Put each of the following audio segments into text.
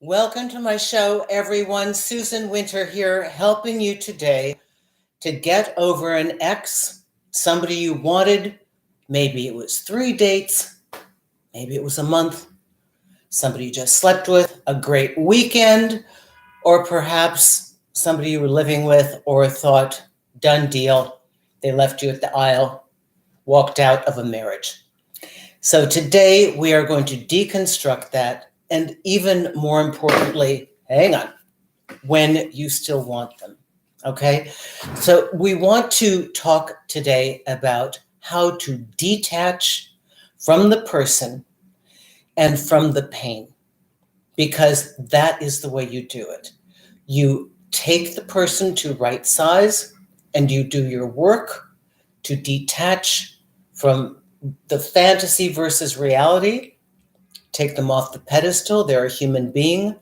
Welcome to my show, everyone. Susan Winter here, helping you today to get over an ex, somebody you wanted. Maybe it was 3 dates, maybe it was a month, somebody you just slept with, a great weekend, or perhaps somebody you were living with or thought, done deal, they left you at the aisle, walked out of a marriage. So today we are going to deconstruct that, and even more importantly, hang on, when you still want them. Okay? So we want to talk today about how to detach from the person and from the pain, because that is the way you do it. You take the person to right size and you do your work to detach from the fantasy versus reality, take them off the pedestal. They're a human being.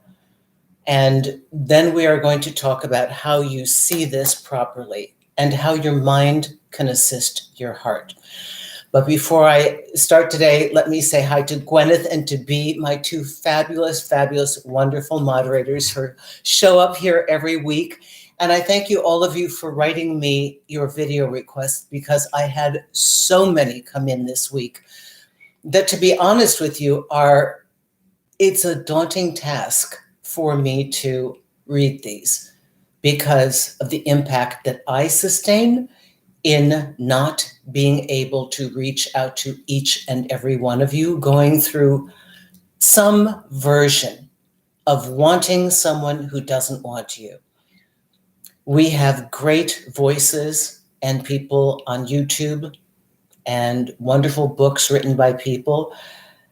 And then we are going to talk about how you see this properly and how your mind can assist your heart. But before I start today, let me say hi to Gwyneth and to Bea, my two fabulous, wonderful moderators who show up here every week. And I thank you, all of you, for writing me your video requests, because I had so many come in this week that, to be honest with you, it's a daunting task for me to read these because of the impact that I sustain in not being able to reach out to each and every one of you going through some version of wanting someone who doesn't want you. We have great voices and people on YouTube and wonderful books written by people.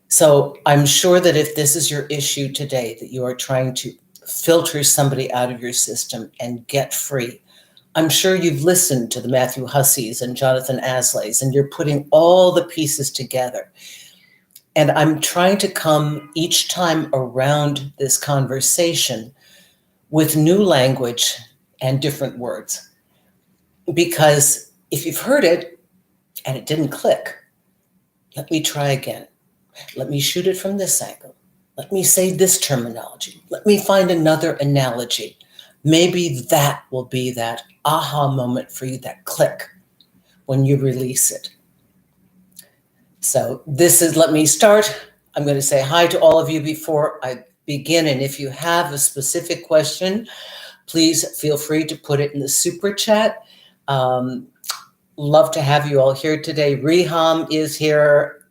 So I'm sure that if this is your issue today, that you are trying to filter somebody out of your system and get free, I'm sure you've listened to the Matthew Husseys and Jonathan Aslays, and you're putting all the pieces together. And I'm trying to come each time around this conversation with new language and different words. Because if you've heard it and it didn't click, let me try again. Let me shoot it from this angle. Let me say this terminology. Let me find another analogy. Maybe that will be that aha moment for you, that click when you release it. So let me start. I'm going to say hi to all of you before I begin. And if you have a specific question, please feel free to put it in the super chat. Love to have you all here today. Reham is here.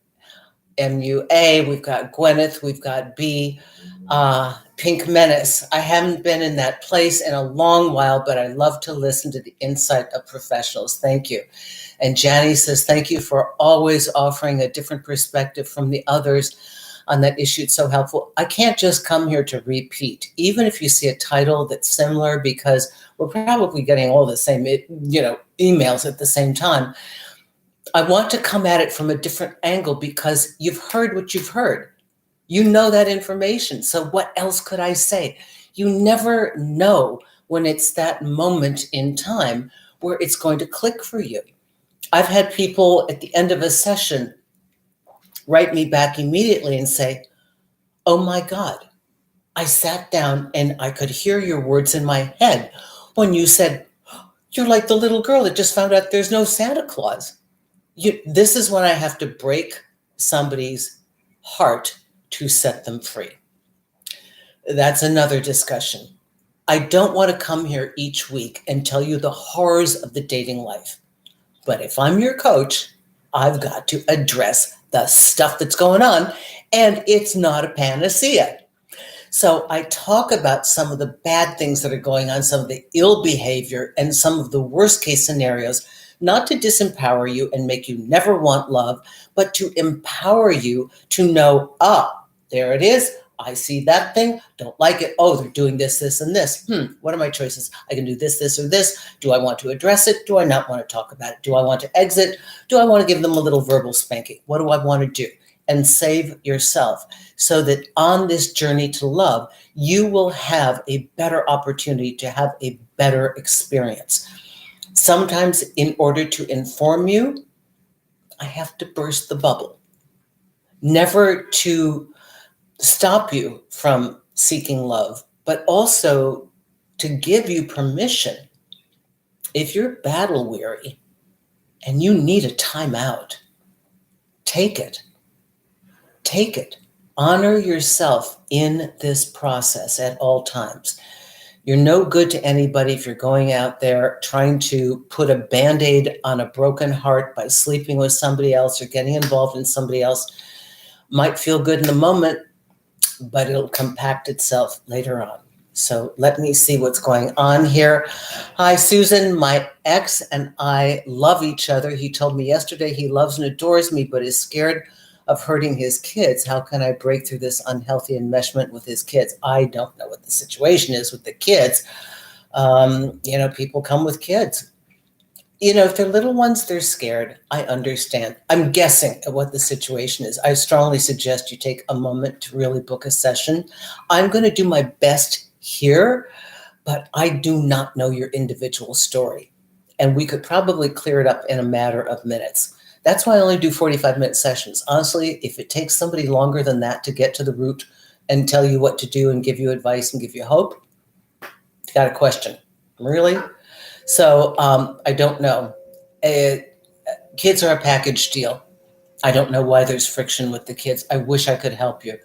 MUA, we've got Gwyneth, we've got Bea, Pink Menace. I haven't been in that place in a long while, but I love to listen to the insight of professionals. Thank you. And Janie says, thank you for always offering a different perspective from the others on that issue. It's so helpful. I can't just come here to repeat, even if you see a title that's similar, because we're probably getting all the same, emails at the same time. I want to come at it from a different angle because you've heard what you've heard. You know that information. So what else could I say? You never know when it's that moment in time where it's going to click for you. I've had people at the end of a session write me back immediately and say, oh my God, I sat down and I could hear your words in my head when you said, you're like the little girl that just found out there's no Santa Claus. This is when I have to break somebody's heart to set them free. That's another discussion. I don't want to come here each week and tell you the horrors of the dating life. But if I'm your coach, I've got to address the stuff that's going on, and it's not a panacea. So I talk about some of the bad things that are going on, some of the ill behavior, and some of the worst case scenarios, not to disempower you and make you never want love, but to empower you to know, there it is. I see that thing. Don't like it. Oh, they're doing this, this, and this. What are my choices? I can do this, this, or this. Do I want to address it? Do I not want to talk about it? Do I want to exit? Do I want to give them a little verbal spanking? What do I want to do? And save yourself so that on this journey to love, you will have a better opportunity to have a better experience. Sometimes in order to inform you, I have to burst the bubble. Never to stop you from seeking love, but also to give you permission. If you're battle weary and you need a timeout, take it. Take it. Honor yourself in this process at all times. You're no good to anybody if you're going out there trying to put a Band-Aid on a broken heart by sleeping with somebody else or getting involved in somebody else. Might feel good in the moment, but it'll compact itself later on. So let me see what's going on here. Hi, Susan. My ex and I love each other. He told me yesterday he loves and adores me, but is scared of hurting his kids. How can I break through this unhealthy enmeshment with his kids? I don't know what the situation is with the kids. People come with kids. If they're little ones, they're scared. I understand. I'm guessing at what the situation is. I strongly suggest you take a moment to really book a session. I'm going to do my best here, but I do not know your individual story. And we could probably clear it up in a matter of minutes. That's why I only do 45-minute sessions. Honestly, if it takes somebody longer than that to get to the root and tell you what to do and give you advice and give you hope, you got a question. Really? So I don't know. Kids are a package deal. I don't know why there's friction with the kids. I wish I could help you.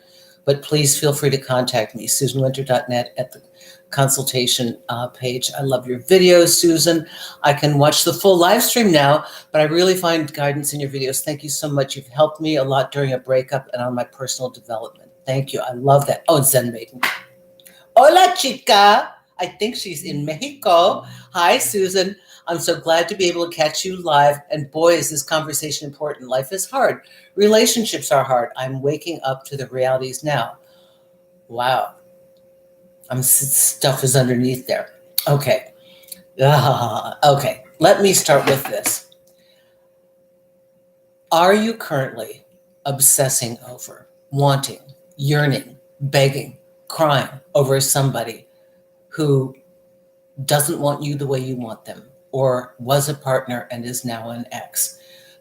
But please feel free to contact me, susanwinter.net at the consultation page. I love your videos, Susan. I can watch the full live stream now, but I really find guidance in your videos. Thank you so much. You've helped me a lot during a breakup and on my personal development. Thank you. I love that. Oh, Zen Maiden. Hola, chica. I think she's in Mexico. Hi, Susan. I'm so glad to be able to catch you live. And boy, is this conversation important. Life is hard. Relationships are hard. I'm waking up to the realities now. Wow. Stuff is underneath there. Okay. Okay. Let me start with this. Are you currently obsessing over, wanting, yearning, begging, crying over somebody who doesn't want you the way you want them, or was a partner and is now an ex?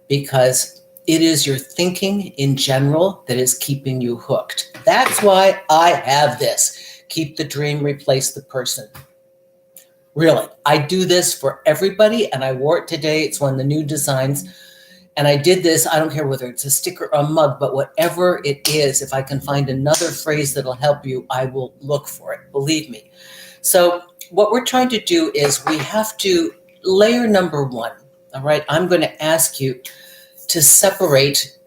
Because it is your thinking in general that is keeping you hooked. That's why I have this. Keep the dream, replace the person. Really, I do this for everybody, and I wore it today. It's one of the new designs. And I did this, I don't care whether it's a sticker or a mug, but whatever it is, if I can find another phrase that'll help you, I will look for it, believe me. So what we're trying to do is we have to layer number one, all right? I'm going to ask you to separate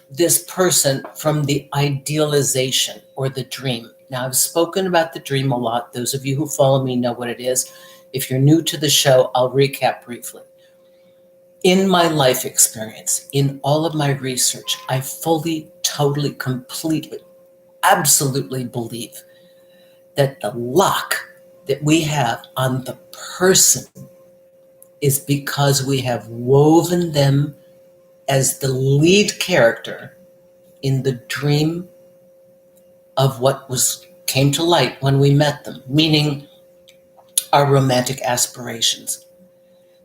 this person from the idealization or the dream. Now, I've spoken about the dream a lot. Those of you who follow me know what it is. If you're new to the show, I'll recap briefly. In my life experience, in all of my research, I fully, totally, completely, absolutely believe that the lock that we have on the person is because we have woven them as the lead character in the dream of what came to light when we met them, meaning our romantic aspirations.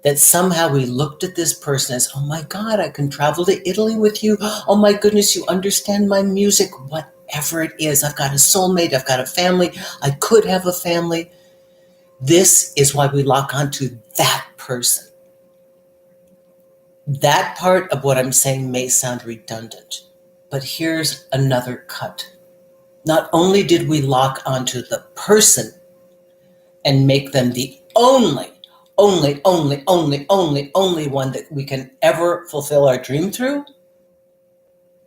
That somehow we looked at this person as, oh my God, I can travel to Italy with you. Oh my goodness, you understand my music, whatever it is. I've got a soulmate, I've got a family, I could have a family. This is why we lock onto that person. That part of what I'm saying may sound redundant, but here's another cut. Not only did we lock onto the person and make them the only one that we can ever fulfill our dream through.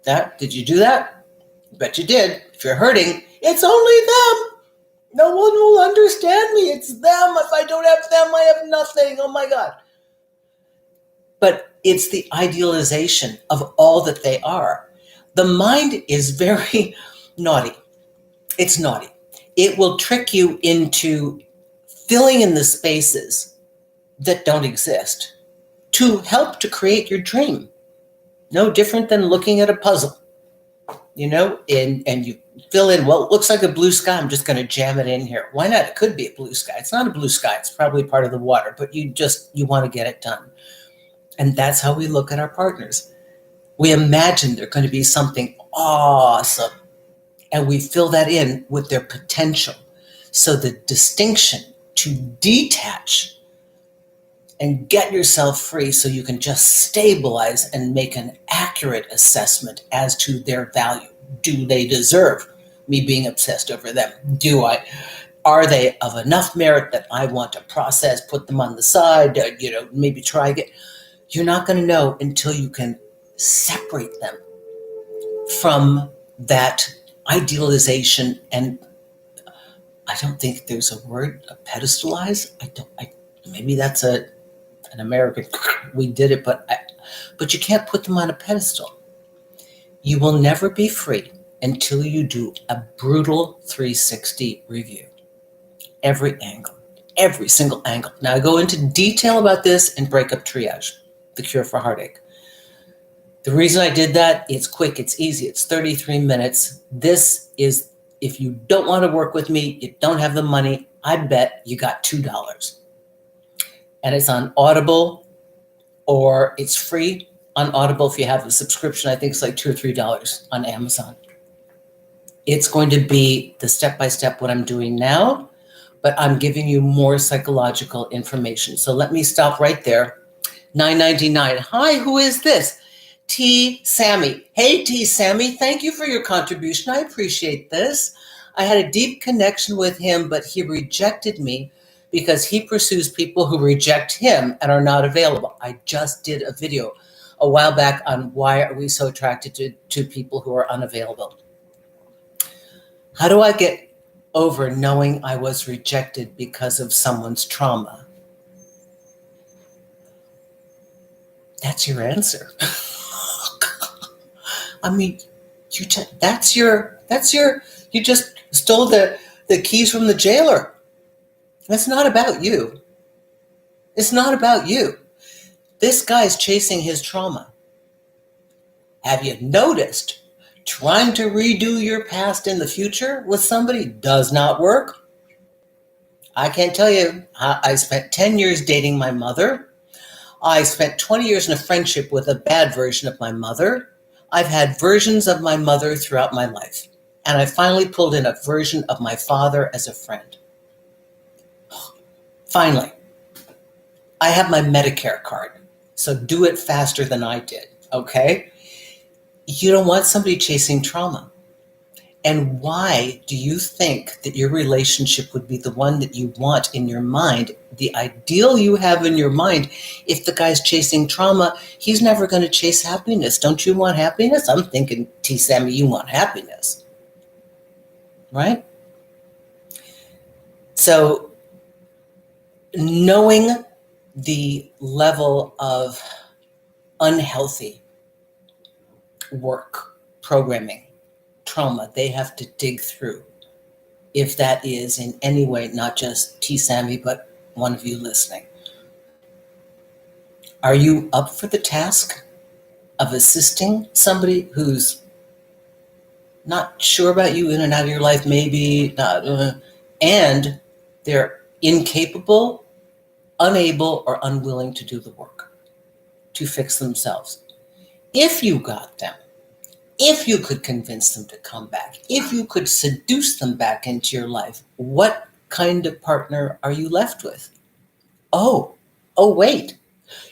Did you do that? I bet you did. If you're hurting, it's only them. No one will understand me. It's them. If I don't have them, I have nothing. Oh my God. But it's the idealization of all that they are. The mind is very naughty. It's naughty. It will trick you into filling in the spaces that don't exist to help to create your dream. No different than looking at a puzzle, and you fill in, well, it looks like a blue sky. I'm just going to jam it in here. Why not? It could be a blue sky. It's not a blue sky. It's probably part of the water, but you want to get it done. And that's how we look at our partners. We imagine they're going to be something awesome. and we fill that in with their potential. So the distinction to detach and get yourself free so you can just stabilize and make an accurate assessment as to their value. Do they deserve me being obsessed over them? Are they of enough merit that I want to process, put them on the side, maybe try again? You're not going to know until you can separate them from that idealization. And I don't think there's a word, pedestalize. Maybe that's an American, we did it, but you can't put them on a pedestal. You will never be free until you do a brutal 360 review. Every angle, every single angle. Now, I go into detail about this in Breakup Triage, the cure for heartache. The reason I did that, it's quick, it's easy, it's 33 minutes. This is, if you don't want to work with me, you don't have the money, I bet you got $2. And it's on Audible, or it's free on Audible if you have a subscription. I think it's like $2 or $3 on Amazon. It's going to be the step-by-step what I'm doing now, but I'm giving you more psychological information. So let me stop right there. $9.99. Hi, who is this? T. Sammy. Hey, T. Sammy, thank you for your contribution. I appreciate this. I had a deep connection with him, but he rejected me because he pursues people who reject him and are not available. I just did a video a while back on why are we so attracted to people who are unavailable. How do I get over knowing I was rejected because of someone's trauma? That's your answer. I mean, you just stole the keys from the jailer. That's not about you. It's not about you. This guy's chasing his trauma. Have you noticed trying to redo your past in the future with somebody does not work? I can't tell you. I spent 10 years dating my mother. I spent 20 years in a friendship with a bad version of my mother. I've had versions of my mother throughout my life. And I finally pulled in a version of my father as a friend. Finally, I have my Medicare card. So do it faster than I did, okay? You don't want somebody chasing trauma. And why do you think that your relationship would be the one that you want in your mind, the ideal you have in your mind? If the guy's chasing trauma, he's never going to chase happiness. Don't you want happiness? I'm thinking, T. Sammy, you want happiness, right? So knowing the level of unhealthy work, programming, trauma they have to dig through, if that is in any way not just T. Sammy, but one of you listening. Are you up for the task of assisting somebody who's not sure about you, in and out of your life, maybe not, and they're incapable, unable, or unwilling to do the work to fix themselves? If you got them, if you could convince them to come back, if you could seduce them back into your life, what kind of partner are you left with? Oh, wait.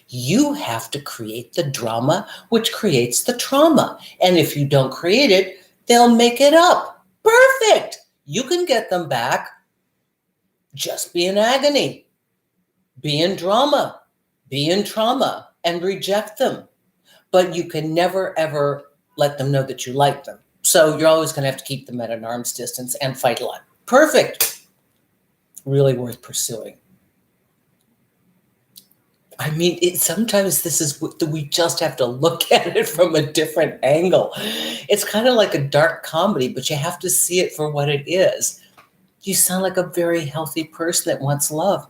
You have to create the drama which creates the trauma. And if you don't create it, they'll make it up. Perfect. You can get them back. Just be in agony. Be in drama. Be in trauma and reject them. But you can never, ever let them know that you like them. So you're always going to have to keep them at an arm's distance and fight a lot. Perfect. Really worth pursuing. I mean, sometimes this is, we just have to look at it from a different angle. It's kind of like a dark comedy, but you have to see it for what it is. You sound like a very healthy person that wants love.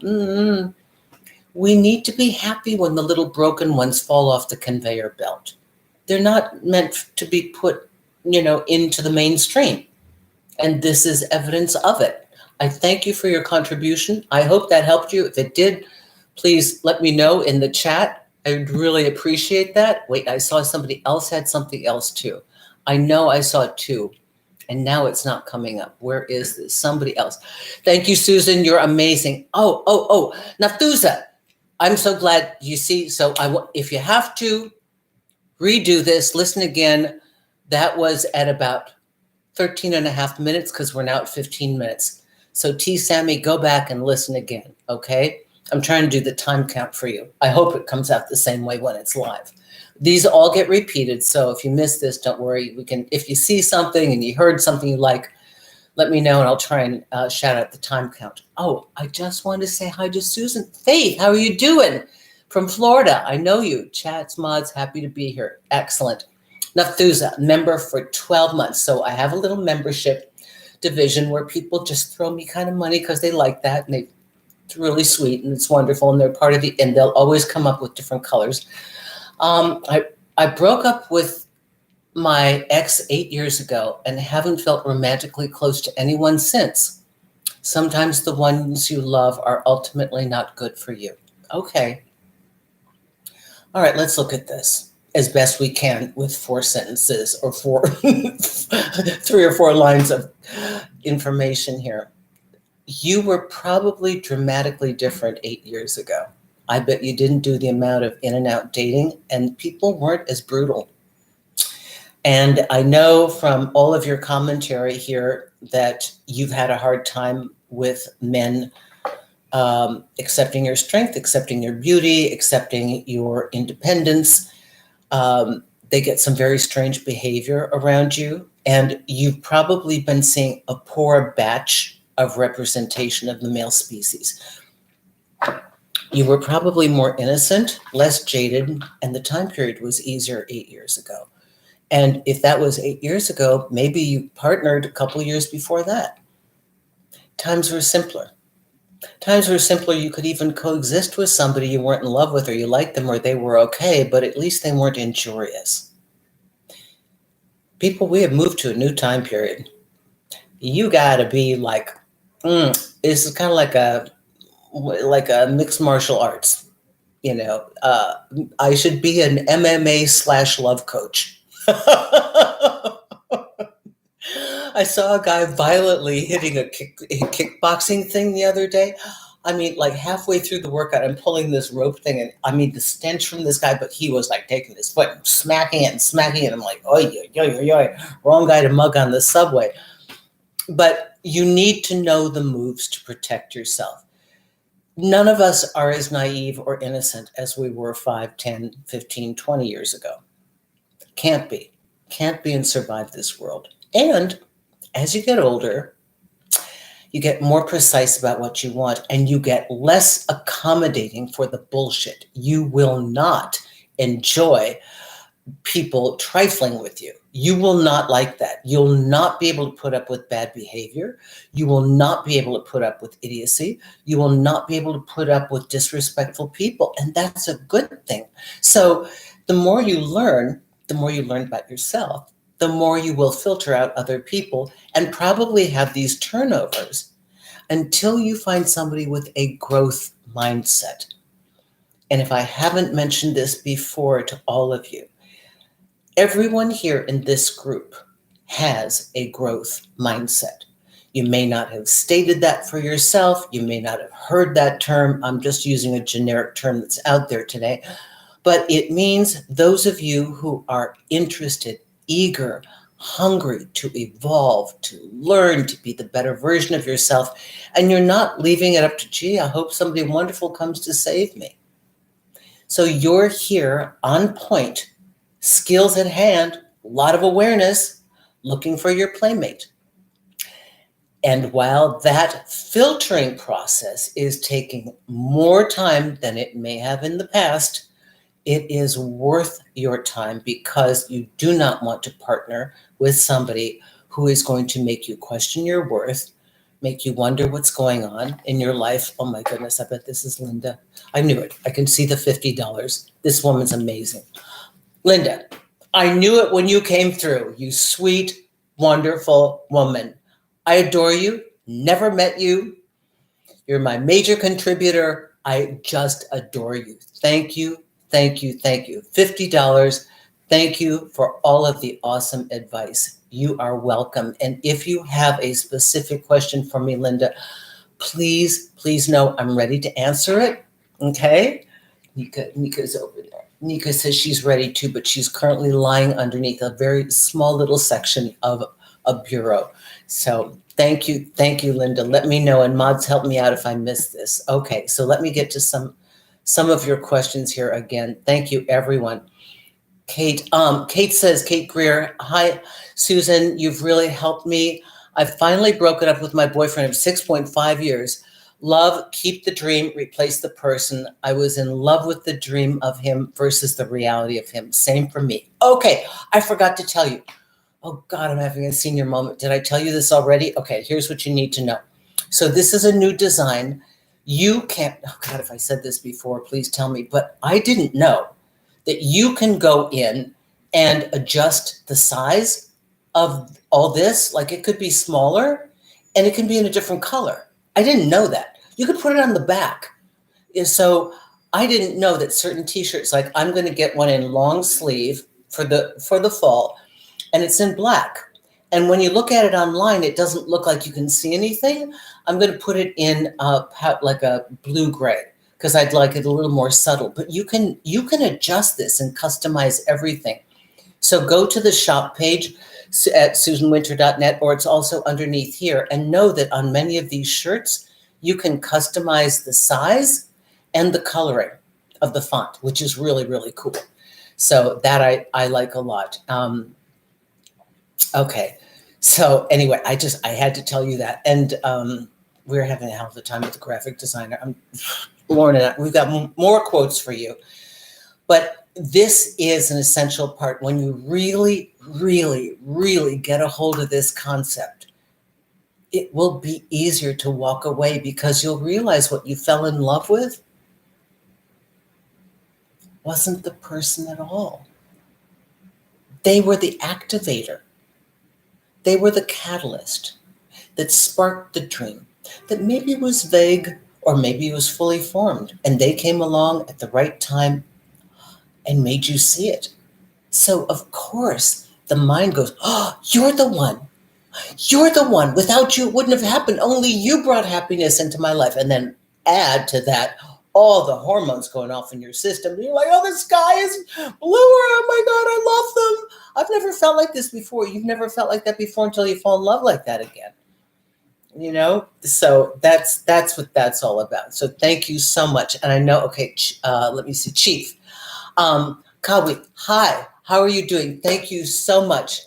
We need to be happy when the little broken ones fall off the conveyor belt. They're not meant to be put, into the mainstream. And this is evidence of it. I thank you for your contribution. I hope that helped you. If it did, please let me know in the chat. I would really appreciate that. Wait, I saw somebody else had something else too. I know I saw it too. And now it's not coming up. Where is this? Somebody else. Thank you, Susan. You're amazing. Oh, Nathusa. I'm so glad you see. So if you have to redo this, listen again. That was at about 13 and a half minutes because we're now at 15 minutes. So T. Sammy, go back and listen again, okay? I'm trying to do the time count for you. I hope it comes out the same way when it's live. These all get repeated, so if you miss this, don't worry. If you see something and you heard something you like, let me know and I'll try and shout out the time count. Oh, I just wanted to say hi to Susan. Faith, how are you doing? From Florida, I know you. Chats, mods, happy to be here. Excellent. Nathusa, member for 12 months. So I have a little membership division where people just throw me kind of money because they like that, and it's really sweet and it's wonderful, and they're part of and they'll always come up with different colors. I broke up with my ex 8 years ago and haven't felt romantically close to anyone since. Sometimes the ones you love are ultimately not good for you. Okay. All right, let's look at this as best we can with 4 sentences or 3 or 4 lines of information here. You were probably dramatically different 8 years ago. I bet you didn't do the amount of in and out dating, and people weren't as brutal. And I know from all of your commentary here that you've had a hard time with men accepting your strength, accepting your beauty, accepting your independence. They get some very strange behavior around you, and you've probably been seeing a poor batch of representation of the male species. You were probably more innocent, less jaded, and the time period was easier 8 years ago. And if that was 8 years ago, maybe you partnered a couple years before that. Times were simpler. Times were simpler. You could even coexist with somebody you weren't in love with, or you liked them, or they were okay, but at least they weren't injurious. People, we have moved to a new time period. You got to be like, this is kind of like a mixed martial arts. You know, I should be an MMA/love coach. I saw a guy violently hitting a kickboxing thing the other day. I mean, like halfway through the workout, I'm pulling this rope thing, and I mean, the stench from this guy, but he was like taking his foot and smacking it. I'm like, oh, wrong guy to mug on the subway. But you need to know the moves to protect yourself. None of us are as naive or innocent as we were 5, 10, 15, 20 years ago. Can't be and survive this world. And as you get older, you get more precise about what you want, and you get less accommodating for the bullshit. You will not enjoy people trifling with you. You will not like that. You'll not be able to put up with bad behavior. You will not be able to put up with idiocy. You will not be able to put up with disrespectful people. And that's a good thing. So the more you learn about yourself, the more you will filter out other people and probably have these turnovers until you find somebody with a growth mindset. And if I haven't mentioned this before to all of you, everyone here in this group has a growth mindset. You may not have stated that for yourself. You may not have heard that term. I'm just using a generic term that's out there today. But it means those of you who are interested, eager, hungry to evolve, to learn, to be the better version of yourself, and you're not leaving it up to, gee, I hope somebody wonderful comes to save me. So you're here on point, skills at hand, a lot of awareness, looking for your playmate. And while that filtering process is taking more time than it may have in the past, it is worth your time, because you do not want to partner with somebody who is going to make you question your worth, make you wonder what's going on in your life. Oh my goodness, I bet this is Linda. I knew it. I can see the $50. This woman's amazing. Linda, I knew it when you came through. You sweet, wonderful woman. I adore you. Never met you. You're my major contributor. I just adore you. Thank you. Thank you. Thank you. $50. Thank you for all of the awesome advice. You are welcome. And if you have a specific question for me, Linda, please know I'm ready to answer it. Okay? Nika's over there. Nika says she's ready too, but she's currently lying underneath a very small little section of a bureau. So thank you, Linda. Let me know, and mods, help me out if I miss this. Okay, so let me get to some of your questions here again. Thank you, everyone. Kate says, Kate Greer, hi, Susan, you've really helped me. I've finally broken up with my boyfriend of 6.5 years. Love, keep the dream, replace the person. I was in love with the dream of him versus the reality of him. Same for me. Okay, I forgot to tell you. Oh God, I'm having a senior moment. Did I tell you this already? Okay, here's what you need to know. So this is a new design. You can't, oh God, if I said this before, please tell me, but I didn't know that you can go in and adjust the size of all this. Like it could be smaller and it can be in a different color. I didn't know that. You could put it on the back. So I didn't know that certain t-shirts, like I'm going to get one in long sleeve for the fall, and it's in black. And when you look at it online, it doesn't look like you can see anything. I'm going to put it in like a blue gray because I'd like it a little more subtle. But you can adjust this and customize everything. So go to the shop page at susanwinter.net, or it's also underneath here, and know that on many of these shirts, you can customize the size and the coloring of the font, which is really, really cool. So that I like a lot. Okay. So anyway, I had to tell you that. And we're having a hell of a time with the graphic designer. Lauren and I, we've got more quotes for you. But this is an essential part. When you really, really, really get a hold of this concept, it will be easier to walk away because you'll realize what you fell in love with wasn't the person at all. They were the activator. They were the catalyst that sparked the dream, that maybe was vague or maybe it was fully formed, and they came along at the right time and made you see it. So of course the mind goes, oh, you're the one. You're the one. Without you, it wouldn't have happened. Only you brought happiness into my life. And then add to that all the hormones going off in your system. And you're like, oh, the sky is bluer. Oh my God, I love them. I've never felt like this before. You've never felt like that before until you fall in love like that again. You know, so that's what that's all about. So thank you so much. And I know, okay, let me see, Chief. Kawi, hi, how are you doing? Thank you so much.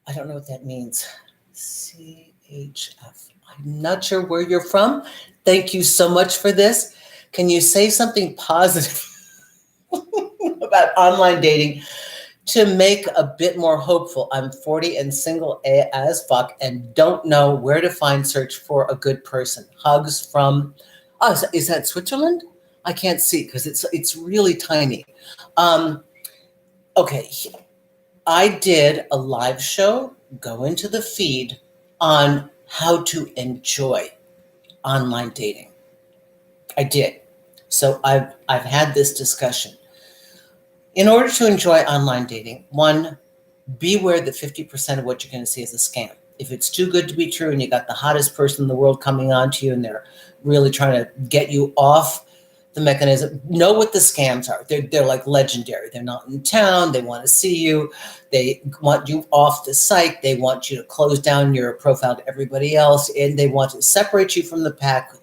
I don't know what that means. CHF. I'm not sure where you're from. Thank you so much for this. Can you say something positive about online dating to make a bit more hopeful? I'm 40 and single as fuck and don't know where to search for a good person. Hugs from, is that Switzerland? I can't see because it's really tiny. Okay, I did a live show, go into the feed, on how to enjoy online dating. I did. So I've had this discussion. In order to enjoy online dating, one, beware that 50% of what you're going to see is a scam. If it's too good to be true and you got the hottest person in the world coming on to you and they're really trying to get you off the mechanism, know what the scams are. They're like legendary. They're not in town. They want to see you. They want you off the site. They want you to close down your profile to everybody else. And they want to separate you from the pack,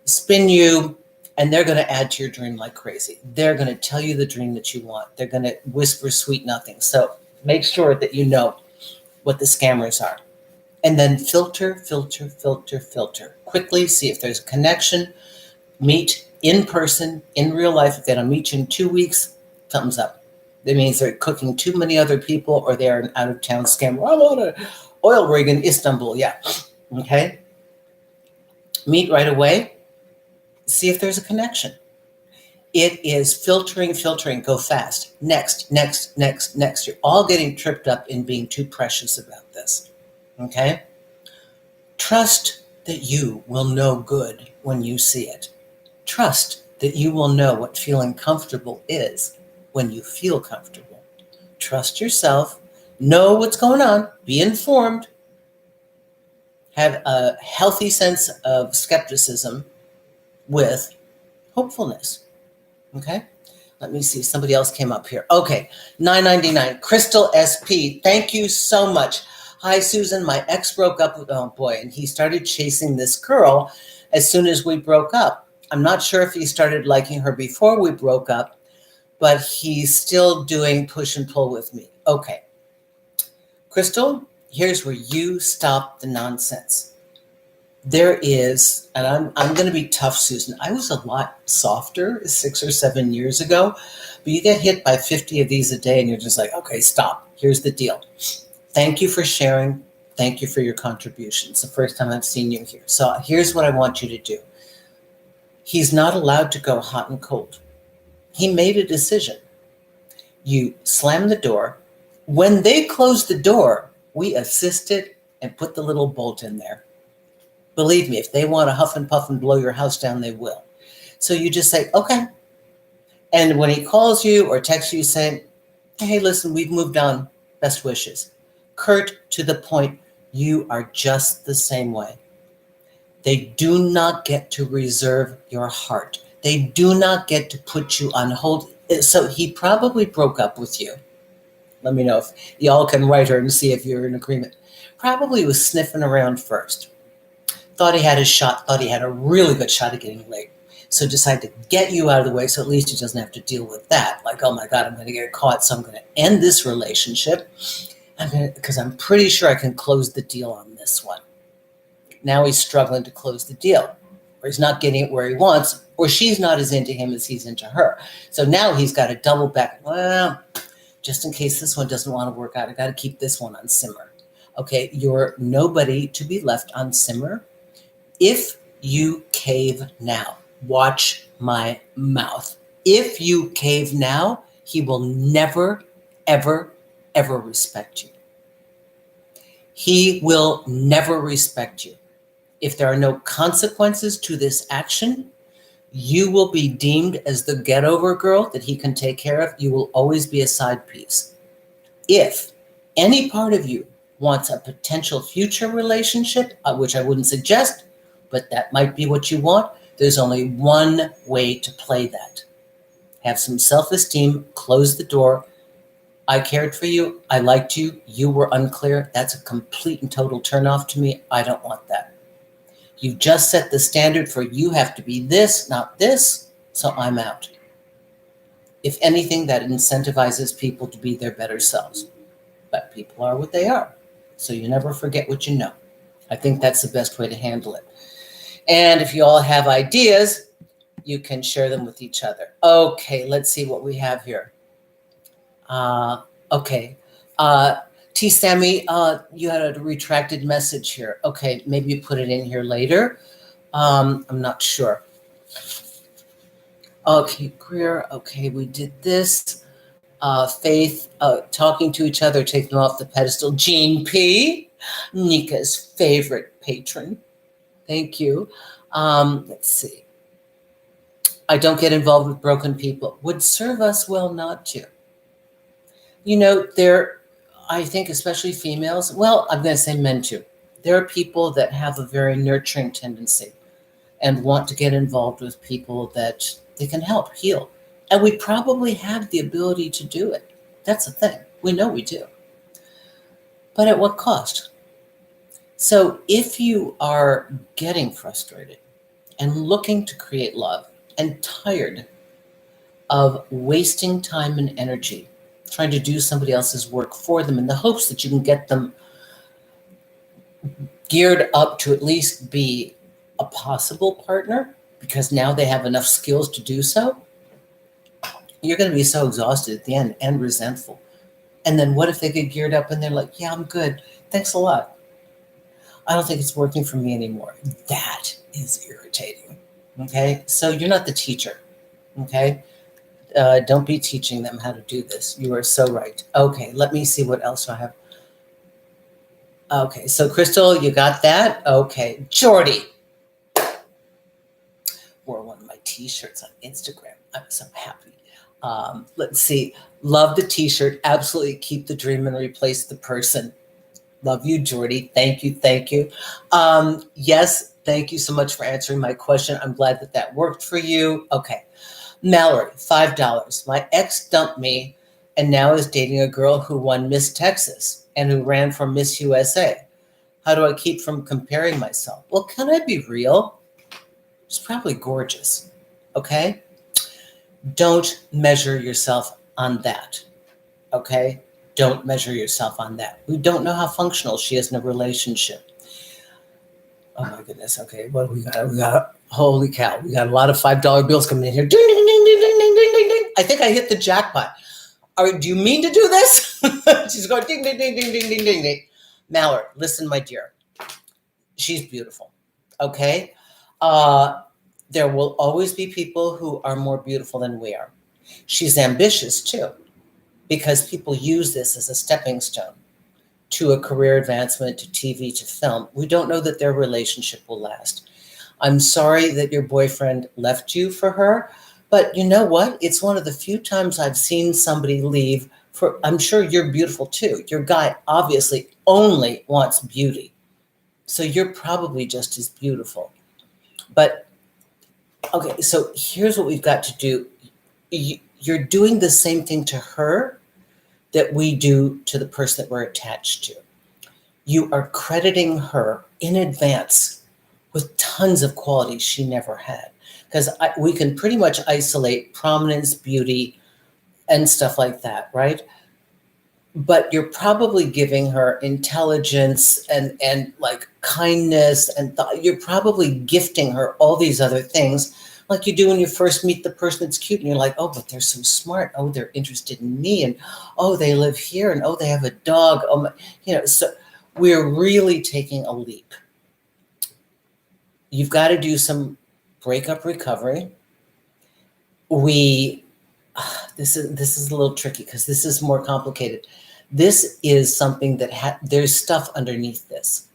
spin you, and they're going to add to your dream like crazy. They're going to tell you the dream that you want. They're going to whisper sweet nothing. So make sure that you know what the scammers are. And then filter. Quickly see if there's a connection. Meet in person, in real life. If they don't meet you in 2 weeks, thumbs up. That means they're cooking too many other people or they're an out-of-town scammer. I'm on an oil rig in Istanbul. Yeah. Okay. Meet right away. See if there's a connection. It is filtering. Go fast. Next. You're all getting tripped up in being too precious about this. Okay? Trust that you will know good when you see it. Trust that you will know what feeling comfortable is when you feel comfortable. Trust yourself. Know what's going on. Be informed. Have a healthy sense of skepticism with hopefulness. Okay? Let me see. Somebody else came up here. Okay. $9.99. Crystal SP. Thank you so much. Hi, Susan. My ex broke up with, oh boy, and he started chasing this girl as soon as we broke up. I'm not sure if he started liking her before we broke up, but he's still doing push and pull with me. Okay. Crystal, here's where you stop the nonsense. There is, and I'm going to be tough, Susan. I was a lot softer 6 or 7 years ago, but you get hit by 50 of these a day and you're just like, okay, stop. Here's the deal. Thank you for sharing. Thank you for your contributions. It's the first time I've seen you here. So here's what I want you to do. He's not allowed to go hot and cold. He made a decision. You slam the door. When they closed the door, we assisted and put the little bolt in there. Believe me, if they want to huff and puff and blow your house down, they will. So you just say, okay. And when he calls you or texts you saying, hey, listen, we've moved on. Best wishes. Curt, to the point, you are just the same way. They do not get to reserve your heart. They do not get to put you on hold. So he probably broke up with you. Let me know if y'all can write her and see if you're in agreement. Probably was sniffing around first. Thought he had his shot, thought he had a really good shot at getting laid. So decided to get you out of the way so at least he doesn't have to deal with that. Like, oh my God, I'm going to get caught, so I'm going to end this relationship because I'm pretty sure I can close the deal on this one. Now he's struggling to close the deal, or he's not getting it where he wants, or she's not as into him as he's into her. So now he's got to double back. Well, just in case this one doesn't want to work out, I got to keep this one on simmer. Okay, you're nobody to be left on simmer. If you cave now, watch my mouth. If you cave now, he will never, ever, ever respect you. He will never respect you. If there are no consequences to this action, you will be deemed as the get-over girl that he can take care of. You will always be a side piece. If any part of you wants a potential future relationship, which I wouldn't suggest, but that might be what you want, there's only one way to play that. Have some self-esteem, close the door. I cared for you. I liked you. You were unclear. That's a complete and total turnoff to me. I don't want that. You just set the standard for you have to be this, not this, so I'm out. If anything, that incentivizes people to be their better selves. But people are what they are. So you never forget what you know. I think that's the best way to handle it. And if you all have ideas, you can share them with each other. Okay, let's see what we have here. Okay. T. Sammy, you had a retracted message here. Okay, maybe you put it in here later. I'm not sure. Okay, Greer. Okay, we did this. Faith, talking to each other, take them off the pedestal. Jean P., Nika's favorite patron. Thank you. Let's see. I don't get involved with broken people. Would serve us well not to. You know, I think especially females, well, I'm going to say men too. There are people that have a very nurturing tendency and want to get involved with people that they can help heal. And we probably have the ability to do it. That's the thing. We know we do. But at what cost? So if you are getting frustrated and looking to create love and tired of wasting time and energy trying to do somebody else's work for them in the hopes that you can get them geared up to at least be a possible partner because now they have enough skills to do so, you're going to be so exhausted at the end and resentful. And then what if they get geared up and they're like, yeah, I'm good. Thanks a lot. I don't think it's working for me anymore. That is irritating. Okay. So you're not the teacher. Okay. Don't be teaching them how to do this. You are so right. Okay. Let me see what else I have. Okay. So Crystal, you got that? Okay. Jordy wore one of my t-shirts on Instagram. I'm so happy. Let's see. Love the t-shirt. Absolutely keep the dream and replace the person. Love you, Jordy. Thank you. Thank you. Yes, thank you so much for answering my question. I'm glad that that worked for you. Okay. Mallory, $5. My ex dumped me and now is dating a girl who won Miss Texas and who ran for Miss USA. How do I keep from comparing myself? Well, can I be real? She's probably gorgeous. Okay? Don't measure yourself on that. Okay? Don't measure yourself on that. We don't know how functional she is in a relationship. Oh my goodness. Okay. What do we got? We got, holy cow. We got a lot of $5 bills coming in here. Ding, ding, ding, ding, ding, ding, ding, ding, ding. I think I hit the jackpot. Do you mean to do this? She's going ding, ding, ding, ding, ding, ding, ding, ding. Mallory, listen, my dear. She's beautiful. Okay. There will always be people who are more beautiful than we are. She's ambitious too, because people use this as a stepping stone to a career advancement, to TV, to film. We don't know that their relationship will last. I'm sorry that your boyfriend left you for her, but you know what? It's one of the few times I've seen somebody leave for, I'm sure you're beautiful too. Your guy obviously only wants beauty. So you're probably just as beautiful. But okay, so here's what we've got to do. You're doing the same thing to her that we do to the person that we're attached to. You are crediting her in advance with tons of qualities she never had. Because we can pretty much isolate prominence, beauty, and stuff like that, right? But you're probably giving her intelligence and like kindness, and you're probably gifting her all these other things like you do when you first meet the person that's cute and you're like, oh, but they're so smart. Oh, they're interested in me. And oh, they live here. And oh, they have a dog. Oh, my, so we're really taking a leap. You've got to do some breakup recovery. This is a little tricky because this is more complicated. This is something that there's stuff underneath this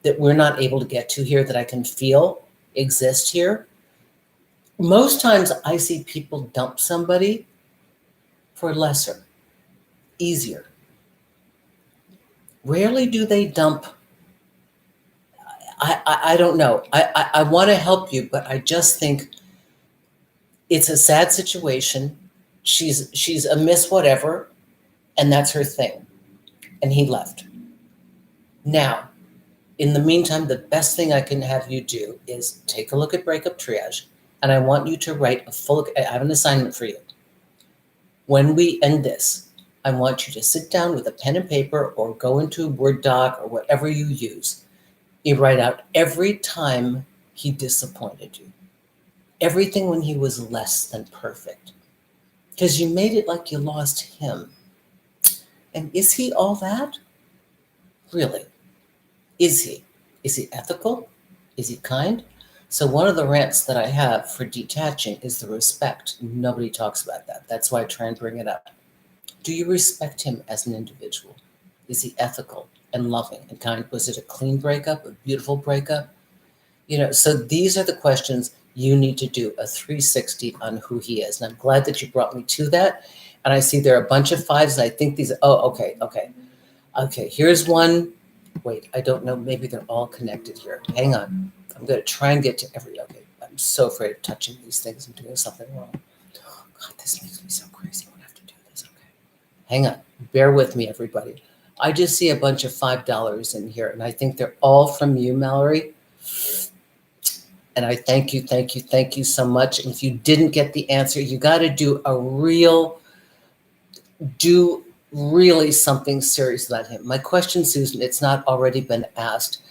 that we're not able to get to here that I can feel exist here. Most times I see people dump somebody for lesser, easier. Rarely do they dump. I don't know. I want to help you, but I just think it's a sad situation. She's a miss whatever, and that's her thing. And he left. Now, in the meantime, the best thing I can have you do is take a look at Breakup Triage, and I want you to write I have an assignment for you. When we end this, I want you to sit down with a pen and paper or go into a Word doc or whatever you use. You write out every time he disappointed you. Everything when he was less than perfect. Because you made it like you lost him. And is he all that? Really? Is he? Is he ethical? Is he kind? So one of the rants that I have for detaching is the respect. Nobody talks about that. That's why I try and bring it up. Do you respect him as an individual? Is he ethical and loving and kind? Was it a clean breakup, a beautiful breakup? So these are the questions you need to do a 360 on who he is. And I'm glad that you brought me to that. And I see there are a bunch of fives. And I think these, okay. Here's one. Wait, I don't know. Maybe they're all connected here. Hang on. I'm going to try and get to okay. I'm so afraid of touching these things and doing something wrong. God, this makes me so crazy when I have to do this. Okay. Hang on. Bear with me, everybody. I just see a bunch of $5 in here, and I think they're all from you, Mallory. And I thank you so much. And if you didn't get the answer, you got to do really something serious about him. My question, Susan, it's not already been asked.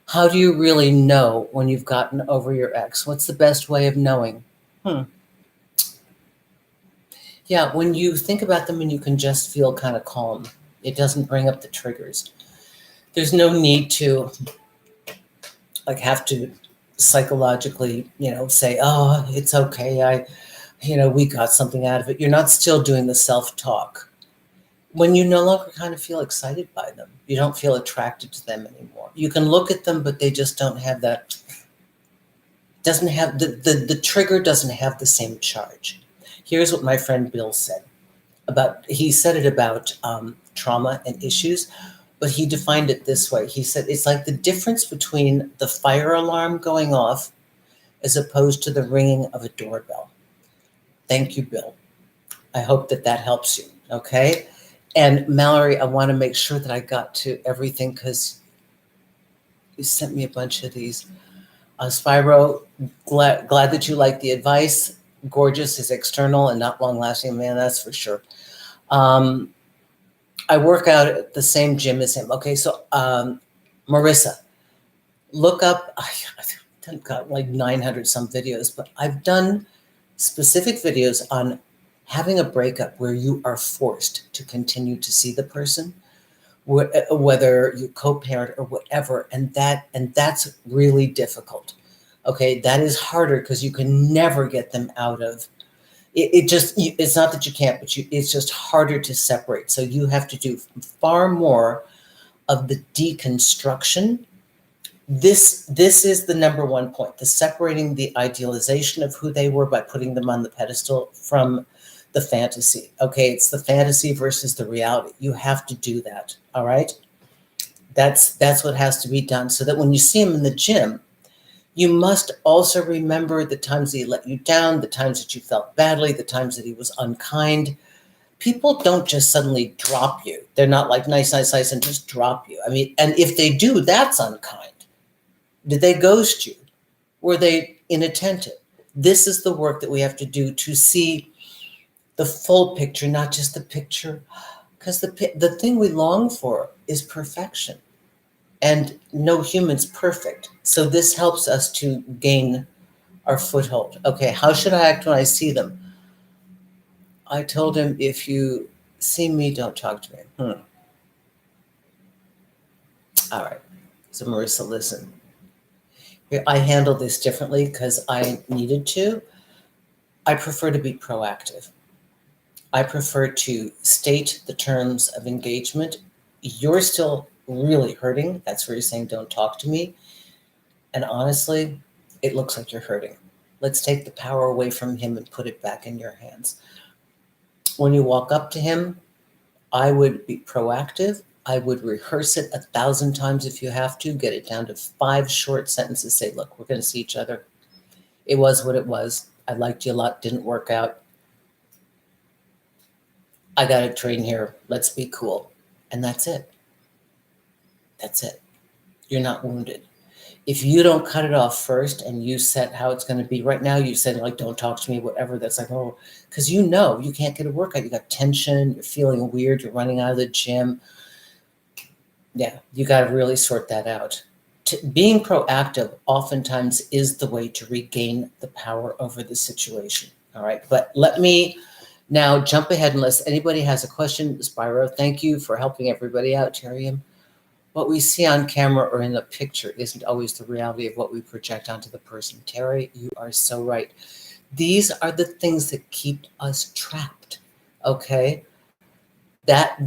How do you really know when you've gotten over your ex? What's the best way of knowing? Yeah, when you think about them and you can just feel kind of calm. It doesn't bring up the triggers. There's no need to have to psychologically, say, oh, it's okay. We got something out of it. You're not still doing the self-talk. When you no longer kind of feel excited by them, you don't feel attracted to them anymore. You can look at them, but they just don't have that, doesn't have, the trigger doesn't have the same charge. Here's what my friend Bill said he said it about trauma and issues, but he defined it this way. He said, it's like the difference between the fire alarm going off as opposed to the ringing of a doorbell. Thank you, Bill. I hope that helps you. Okay. And Mallory, I want to make sure that I got to everything because you sent me a bunch of these. Spyro, glad that you like the advice. Gorgeous is external and not long lasting, man, that's for sure. I work out at the same gym as him. Okay, so Marissa, look up, I've got like 900 some videos, but I've done specific videos on having a breakup where you are forced to continue to see the person, whether you co-parent or whatever, and that's really difficult. Okay, that is harder because you can never get them out of it's not that you can't, but it's just harder to separate. So you have to do far more of the deconstruction. This is the number one point, the separating the idealization of who they were by putting them on the pedestal from the fantasy. Okay, it's the fantasy versus the reality. You have to do that, all right? That's what has to be done so that when you see him in the gym, you must also remember the times that he let you down, the times that you felt badly, the times that he was unkind. People don't just suddenly drop you. They're not like nice, and just drop you. I mean, and if they do, that's unkind. Did they ghost you? Were they inattentive? This is the work that we have to do to see the full picture, not just the picture. Because the thing we long for is perfection. And no human's perfect. So this helps us to gain our foothold. Okay, how should I act when I see them? I told him, if you see me, don't talk to me. All right. So Marissa, listen. I handle this differently because I needed to. I prefer to be proactive. I prefer to state the terms of engagement. You're still really hurting. That's where you're saying, don't talk to me. And honestly, it looks like you're hurting. Let's take the power away from him and put it back in your hands. When you walk up to him, I would be proactive. I would rehearse it 1,000 times if you have to, get it down to 5 short sentences. Say, look, we're going to see each other. It was what it was. I liked you a lot, didn't work out. I got to train here. Let's be cool. And that's it. That's it. You're not wounded. If you don't cut it off first and you set how it's going to be right now, you said, like, don't talk to me, whatever. That's like, oh, because you can't get a workout. You got tension. You're feeling weird. You're running out of the gym. Yeah, you got to really sort that out. Being proactive oftentimes is the way to regain the power over the situation. All right. But let me now jump ahead unless anybody has a question. Spyro, thank you for helping everybody out, Terry. What we see on camera or in the picture isn't always the reality of what we project onto the person. Terry, you are so right. These are the things that keep us trapped, okay?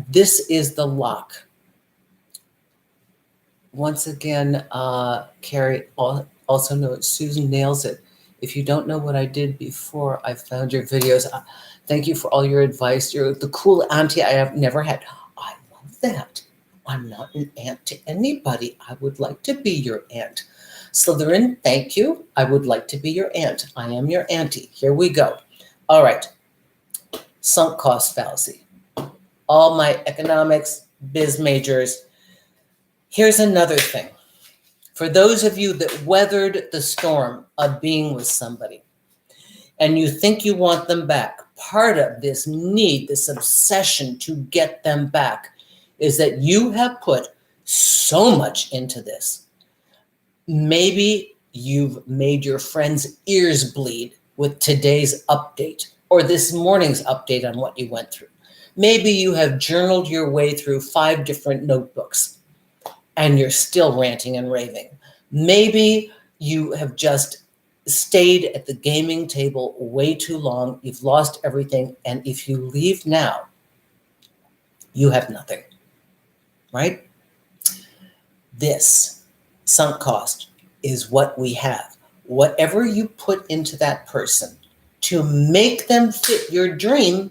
This is the lock. Once again, Carrie, also know Susan nails it. If you don't know what I did before, I found your videos. Thank you for all your advice. You're the cool auntie I have never had. I love that. I'm not an aunt to anybody. I would like to be your aunt. Slytherin, thank you. I would like to be your aunt. I am your auntie. Here we go. All right. Sunk cost fallacy. All my economics, biz majors. Here's another thing. For those of you that weathered the storm of being with somebody and you think you want them back, part of this need, this obsession to get them back, is that you have put so much into this. Maybe you've made your friends' ears bleed with today's update or this morning's update on what you went through. Maybe you have journaled your way through 5 different notebooks and you're still ranting and raving. Maybe you have just stayed at the gaming table way too long. You've lost everything. And if you leave now, you have nothing. Right? This sunk cost is what we have. Whatever you put into that person to make them fit your dream,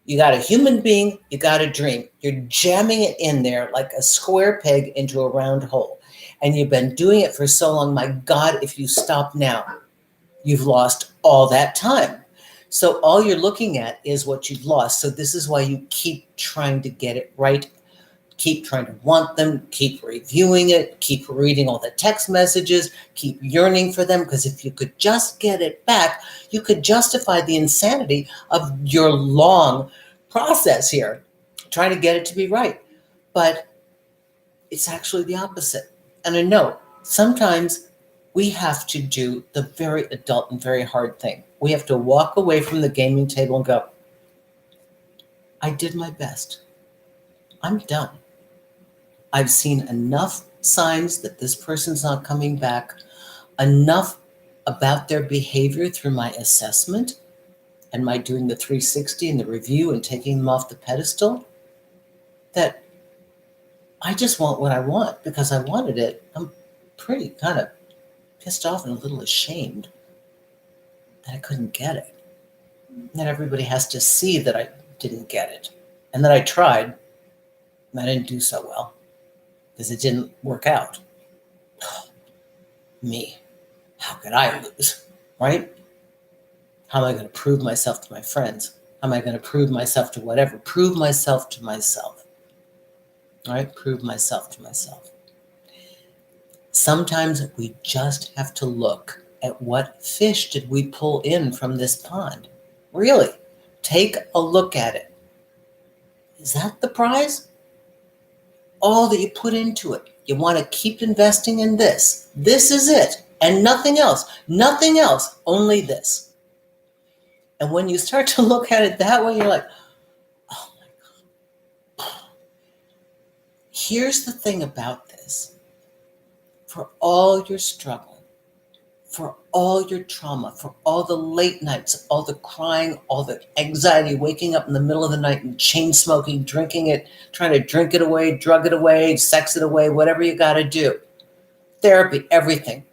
you got a human being, you got a dream. You're jamming it in there like a square peg into a round hole. And you've been doing it for so long. My God, if you stop now, you've lost all that time. So all you're looking at is what you've lost. So this is why you keep trying to get it right. Keep trying to want them, keep reviewing it, keep reading all the text messages, keep yearning for them, because if you could just get it back, you could justify the insanity of your long process here, trying to get it to be right. But it's actually the opposite. And I know sometimes we have to do the very adult and very hard thing. We have to walk away from the gaming table and go, I did my best. I'm done. I've seen enough signs that this person's not coming back, enough about their behavior through my assessment and my doing the 360 and the review and taking them off the pedestal, that I just want what I want because I wanted it. I'm pretty kind of pissed off and a little ashamed that I couldn't get it. And that everybody has to see that I didn't get it and that I tried and I didn't do so well because it didn't work out. Me, how could I lose, right? How am I going to prove myself to my friends? How am I going to prove myself to whatever? Prove myself to myself, right? Prove myself to myself. Sometimes we just have to look at what fish did we pull in from this pond. Really, take a look at it. Is that the prize? All that you put into it. You want to keep investing in this. This is it. And nothing else. Nothing else. Only this. And when you start to look at it that way, you're like, oh my God. Here's the thing about this. For all your struggle, for all your trauma, for all the late nights, all the crying, all the anxiety, waking up in the middle of the night and chain smoking, drinking it, trying to drink it away, drug it away, sex it away, whatever you got to do. Therapy, everything.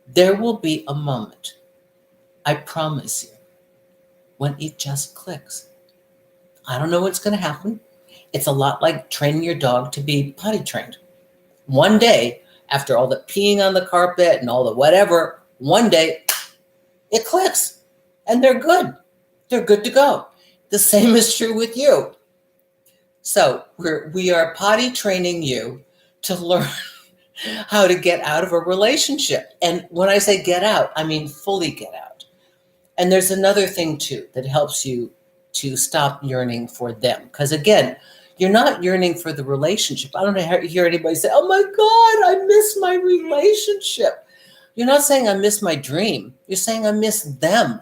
There will be a moment, I promise you, when it just clicks. I don't know what's going to happen. It's a lot like training your dog to be potty trained. One day, after all the peeing on the carpet and all the whatever, one day it clicks and they're good. They're good to go. The same is true with you. So we are potty training you to learn how to get out of a relationship. And when I say get out, I mean fully get out. And there's another thing too that helps you to stop yearning for them. Because again, you're not yearning for the relationship. I don't hear anybody say, oh my God, I miss my relationship. You're not saying I miss my dream. You're saying I miss them.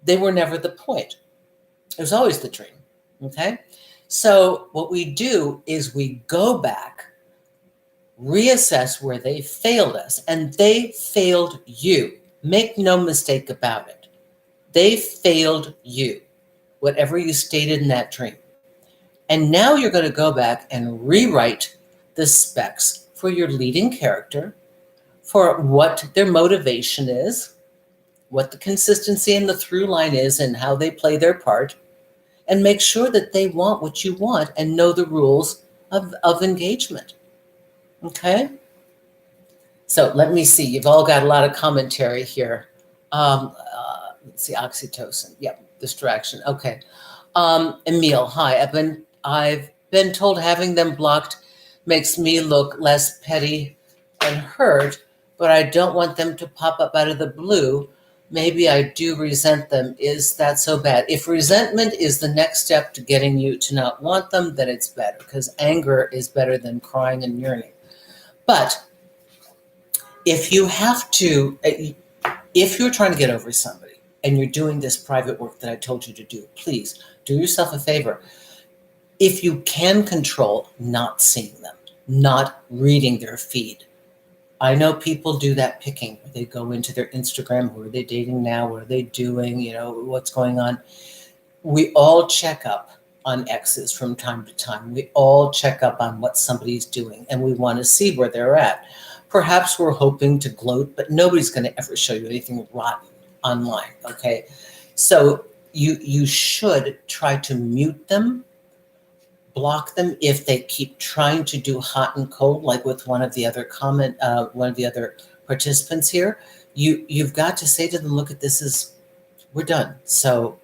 They were never the point. It was always the dream, okay? So what we do is we go back, reassess where they failed us, and they failed you. Make no mistake about it. They failed you, whatever you stated in that dream. And now you're going to go back and rewrite the specs for your leading character, for what their motivation is, what the consistency and the through line is, and how they play their part, and make sure that they want what you want and know the rules of engagement. Okay? So let me see. You've all got a lot of commentary here. Let's see, oxytocin. Yep, distraction. Okay. Emil, hi. I've been told having them blocked makes me look less petty and hurt, but I don't want them to pop up out of the blue. Maybe I do resent them. Is that so bad? If resentment is the next step to getting you to not want them, then it's better, because anger is better than crying and yearning. But if you're trying to get over somebody and you're doing this private work that I told you to do, please do yourself a favor. If you can control not seeing them, not reading their feed. I know people do that picking. They go into their Instagram. Who are they dating now? What are they doing? What's going on? We all check up on exes from time to time. We all check up on what somebody's doing, and we want to see where they're at. Perhaps we're hoping to gloat, but nobody's going to ever show you anything rotten. online. Okay. So you should try to mute them, block them if they keep trying to do hot and cold, like with one of the other participants here. You've got to say to them, look, at this is, we're done. So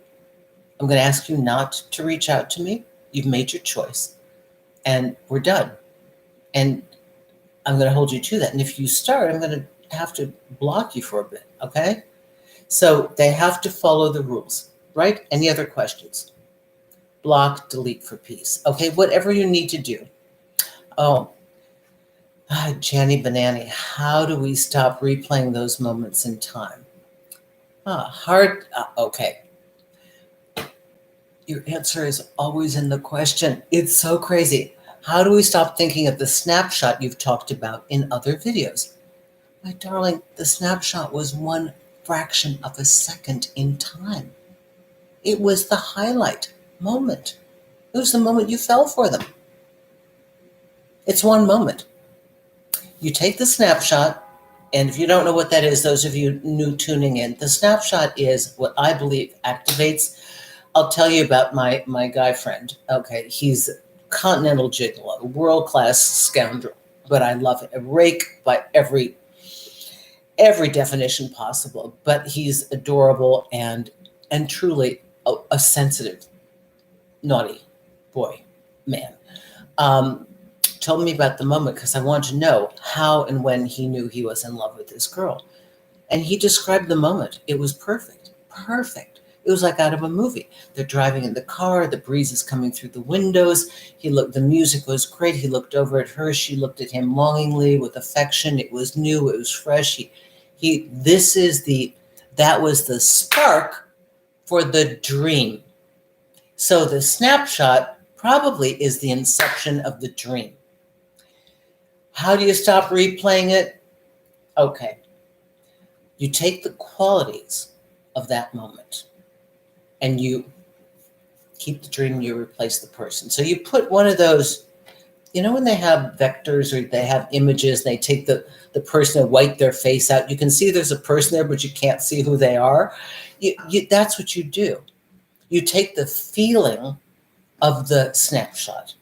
I'm going to ask you not to reach out to me. You've made your choice and we're done. And I'm going to hold you to that. And if you start, I'm going to have to block you for a bit. Okay. So they have to follow the rules, right? Any other questions? Block, delete for peace. Okay. Whatever you need to do. Oh, Janny Banani, how do we stop replaying those moments in time? Okay. Your answer is always in the question. It's so crazy. How do we stop thinking of the snapshot you've talked about in other videos? My darling, the snapshot was one fraction of a second in time. It was the highlight moment. It was the moment you fell for them. It's one moment. You take the snapshot, and if you don't know what that is, those of you new tuning in, the snapshot is what I believe activates. I'll tell you about my guy friend. Okay, he's a continental gigolo, world-class scoundrel, but I love him. A rake by every definition possible, but he's adorable and truly a sensitive, naughty boy, man. Told me about the moment because I wanted to know how and when he knew he was in love with this girl. And he described the moment. It was perfect. Perfect. It was like out of a movie. They're driving in the car, the breeze is coming through the windows. The music was great. He looked over at her. She looked at him longingly with affection. It was new, it was fresh. That was the spark for the dream. So the snapshot probably is the inception of the dream. How do you stop replaying it? Okay. You take the qualities of that moment and you keep the dream, you replace the person. So you put one of those, when they have vectors or they have images, they take the person and wipe their face out. You can see there's a person there, but you can't see who they are. That's what you do. You take the feeling of the snapshot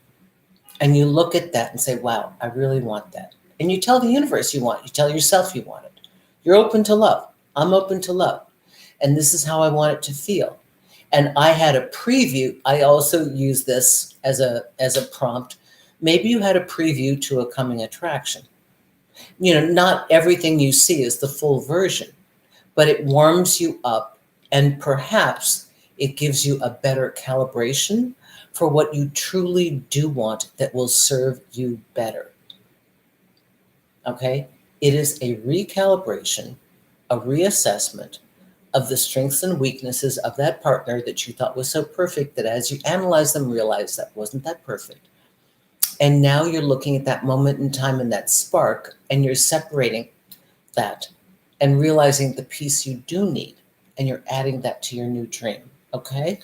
and you look at that and say, wow, I really want that. And you tell the universe you want it. You tell yourself you want it. You're open to love. I'm open to love. And this is how I want it to feel. And I had a preview. I also use this as a prompt. Maybe you had a preview to a coming attraction. Not everything you see is the full version, but it warms you up and perhaps it gives you a better calibration for what you truly do want that will serve you better. Okay? It is a recalibration, a reassessment of the strengths and weaknesses of that partner that you thought was so perfect that as you analyze them, realize that wasn't that perfect. And now you're looking at that moment in time and that spark, and you're separating that and realizing the piece you do need, and you're adding that to your new dream. Okay?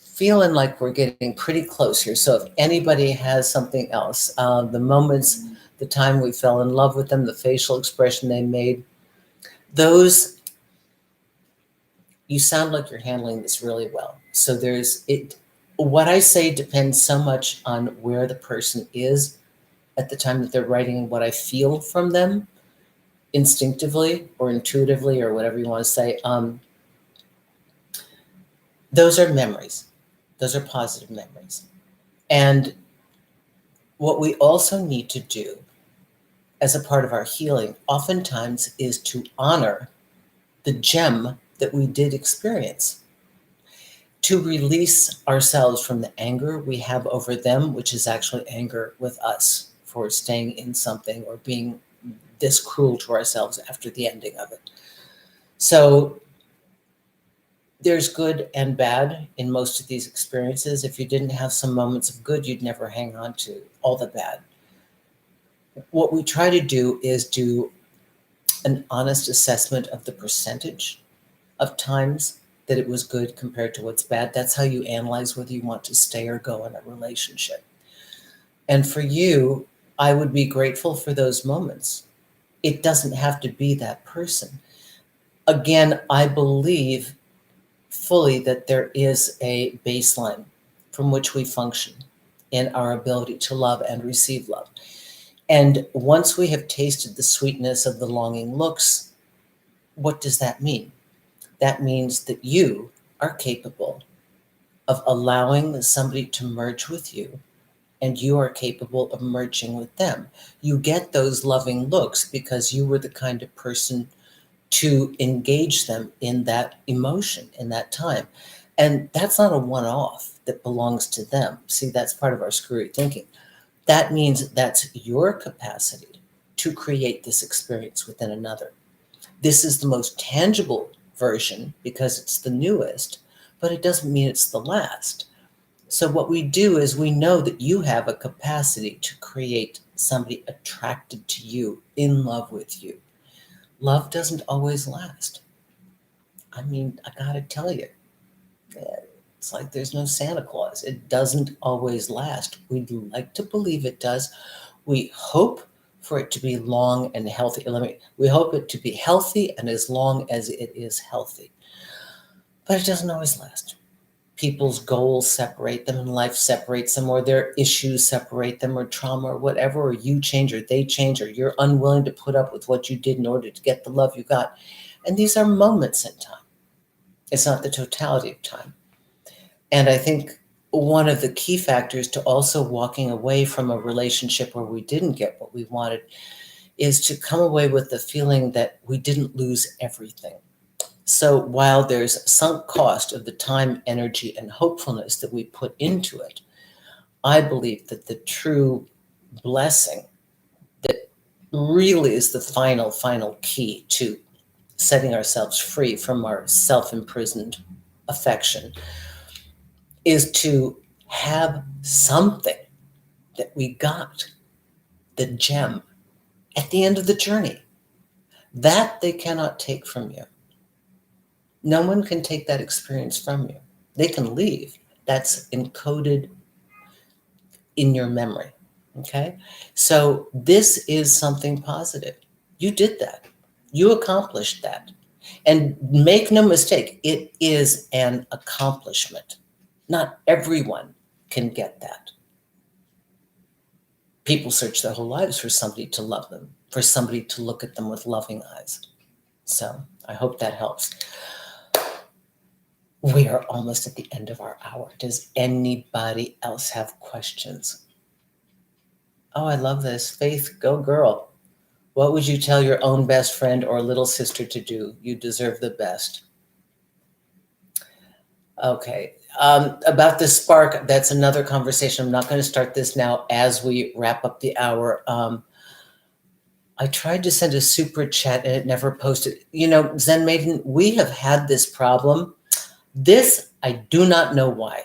Feeling like we're getting pretty close here. So if anybody has something else, the moments, the time we fell in love with them, the facial expression they made, those, you sound like you're handling this really well. So what I say depends so much on where the person is at the time that they're writing and what I feel from them instinctively or intuitively or whatever you want to say. Those are memories. Those are positive memories. And what we also need to do as a part of our healing oftentimes is to honor the gem that we did experience, to release ourselves from the anger we have over them, which is actually anger with us for staying in something or being this cruel to ourselves after the ending of it. So there's good and bad in most of these experiences. If you didn't have some moments of good, you'd never hang on to all the bad. What we try to do is do an honest assessment of the percentage of times that it was good compared to what's bad. That's how you analyze whether you want to stay or go in a relationship. And for you, I would be grateful for those moments. It doesn't have to be that person. Again, I believe fully that there is a baseline from which we function in our ability to love and receive love. And once we have tasted the sweetness of the longing looks, what does that mean? That means that you are capable of allowing somebody to merge with you, and you are capable of merging with them. You get those loving looks because you were the kind of person to engage them in that emotion, in that time. And that's not a one-off that belongs to them. See, that's part of our screwy thinking. That means that's your capacity to create this experience within another. This is the most tangible version because it's the newest, but it doesn't mean it's the last. So what we do is we know that you have a capacity to create somebody attracted to you, in love with you. Love doesn't always last. I mean, I gotta tell you, it's like there's no Santa Claus. It doesn't always last. We'd like to believe it does. We hope for it to be long and healthy. We hope it to be healthy and as long as it is healthy. But it doesn't always last. People's goals separate them and life separates them, or their issues separate them, or trauma, or whatever, or you change, or they change, or you're unwilling to put up with what you did in order to get the love you got. And these are moments in time. It's not the totality of time. And I think one of the key factors to also walking away from a relationship where we didn't get what we wanted is to come away with the feeling that we didn't lose everything. So while there's sunk cost of the time, energy, and hopefulness that we put into it, I believe that the true blessing that really is the final key to setting ourselves free from our self-imprisoned affection is to have something that we got, the gem, at the end of the journey. That they cannot take from you. No one can take that experience from you. They can leave. That's encoded in your memory. Okay? So this is something positive. You did that. You accomplished that. And make no mistake, it is an accomplishment. Not everyone can get that. People search their whole lives for somebody to love them, for somebody to look at them with loving eyes. So I hope that helps. We are almost at the end of our hour. Does anybody else have questions? Oh, I love this. Faith, go girl. What would you tell your own best friend or little sister to do? You deserve the best. Okay. About the spark, that's another conversation. I'm not going to start this now as we wrap up the hour. I tried to send a super chat and it never posted. You know, Zen Maiden, we have had this problem. This, I do not know why.